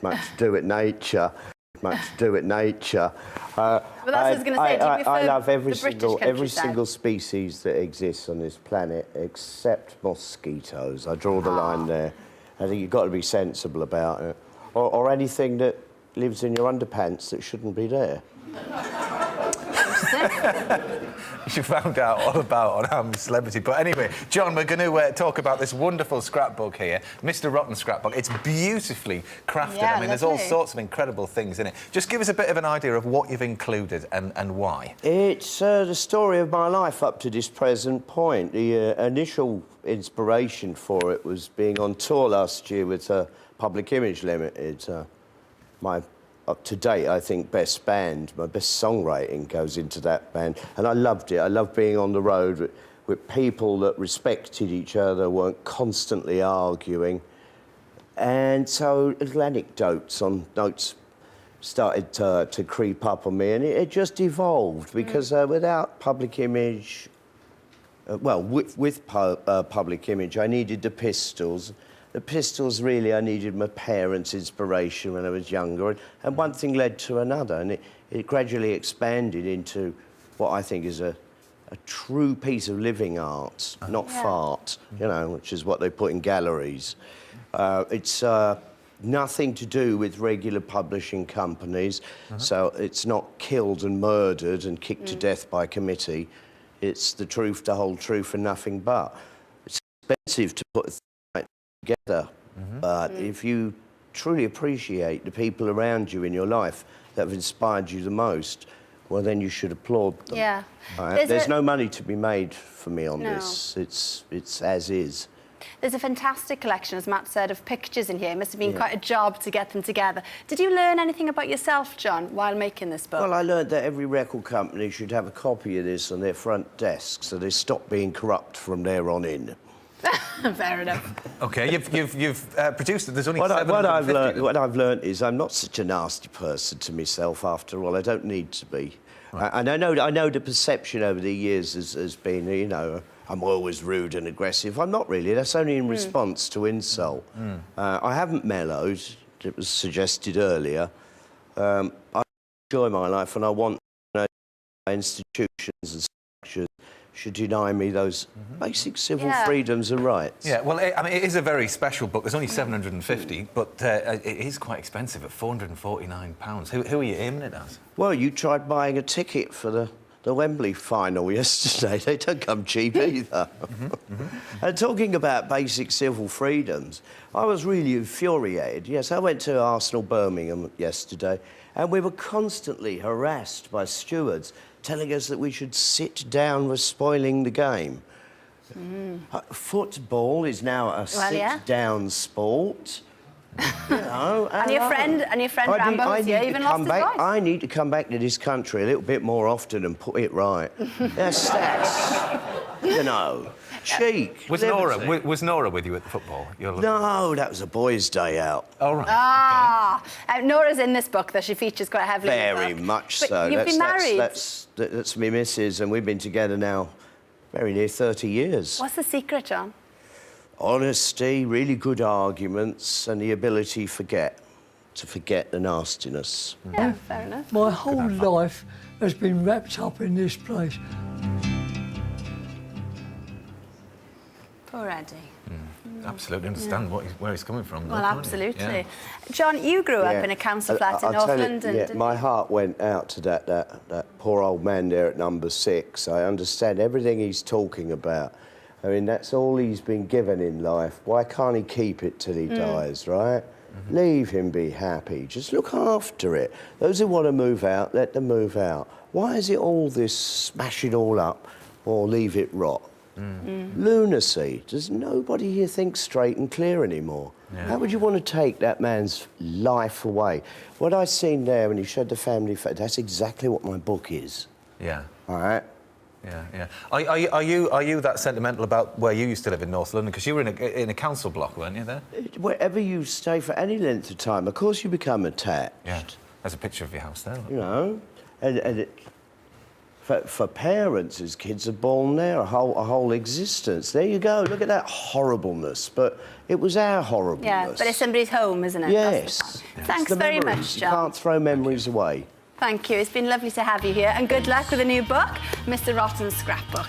much to do with nature. Much to do with nature. Well, that's what I was going to say. Do you prefer I love every the single species that exists on this planet, except mosquitoes. I draw the line there. I think you've got to be sensible about it, or anything that lives in your underpants that shouldn't be there. You found out all about on I'm a Celebrity. But anyway, John, we're going to talk about this wonderful scrapbook here, Mr. Rotten Scrapbook. It's beautifully crafted. Yeah, I mean, there's all sorts of incredible things in it. Just give us a bit of an idea of what you've included and why. It's the story of my life up to this present point. The initial inspiration for it was being on tour last year with Public Image Limited. My up to date, I think, best band. My best songwriting goes into that band, and I loved it. I loved being on the road with people that respected each other, weren't constantly arguing, and so little anecdotes on notes started to creep up on me, and it just evolved because without Public Image, with Public Image, I needed the Pistols. The Pistols, really, I needed my parents' inspiration when I was younger, and one thing led to another, and it gradually expanded into what I think is a true piece of living art, not fart, you know, which is what they put in galleries. It's nothing to do with regular publishing companies, so it's not killed and murdered and kicked to death by committee. It's the truth, the whole truth, and nothing but. It's expensive to put together, but if you truly appreciate the people around you in your life that have inspired you the most, well, then you should applaud them. Yeah. Right? There's no money to be made for me on this. It's as is. There's a fantastic collection, as Matt said, of pictures in here. It must have been quite a job to get them together. Did you learn anything about yourself, John, while making this book? Well, I learned that every record company should have a copy of this on their front desk so they stop being corrupt from there on in. Fair enough. OK, you've produced it. There's only what I've learned is I'm not such a nasty person to myself, after all. I don't need to be. Right. And I know the perception over the years has been, you know, I'm always rude and aggressive. I'm not really. That's only in response to insult. I haven't mellowed. It was suggested earlier. I enjoy my life, and I want institutions and structures should deny me those basic civil freedoms and rights. Yeah, well, I mean, it is a very special book. There's only 750, but it is quite expensive at £449. Who are you aiming it at? Well, you tried buying a ticket for the Wembley final yesterday. They don't come cheap either. And talking about basic civil freedoms, I was really infuriated. Yes, I went to Arsenal Birmingham yesterday, and we were constantly harassed by stewards telling us that we should sit down for spoiling the game. Football is now a sit-down sport. You know, and your friend Rambo has even lost his voice. I need to come back to this country a little bit more often and put it right. That's you know, cheek. Was Nora with you at the football? No, that was a boys' day out. Oh, right. Nora's in this book, though. She features quite heavily Very in the book. much but so. You've been married. That's me missus, and we've been together now very near 30 years. What's the secret, John? Honesty, really good arguments, and the ability to forget the nastiness. Yeah, fair enough. My whole life has been wrapped up in this place. Poor Eddie. Absolutely understand where he's coming from. Well, absolutely. John, you grew up in a council flat in Northland. My heart went out to that poor old man there at number 6. I understand everything he's talking about. I mean, that's all he's been given in life. Why can't he keep it till he dies, right? Leave him be happy. Just look after it. Those who want to move out, let them move out. Why is it all this smash it all up or leave it rot? Lunacy. Does nobody here think straight and clear anymore? How would you want to take that man's life away? What I seen there when he showed the family, that's exactly what my book is. Yeah. All right? Yeah. Are you that sentimental about where you used to live in North London? Because you were in a council block, weren't you, there? Wherever you stay for any length of time, of course you become attached. Yeah. There's a picture of your house there. You know? And for parents, as kids are born there, a whole existence. There you go. Look at that horribleness. But it was our horribleness. Yeah, but it's somebody's home, isn't it? Yes. Thanks the very memories. much, You John. can't throw memories away. Thank you. It's been lovely to have you here, and good luck with the new book, Mr. Rotten's Scrapbook.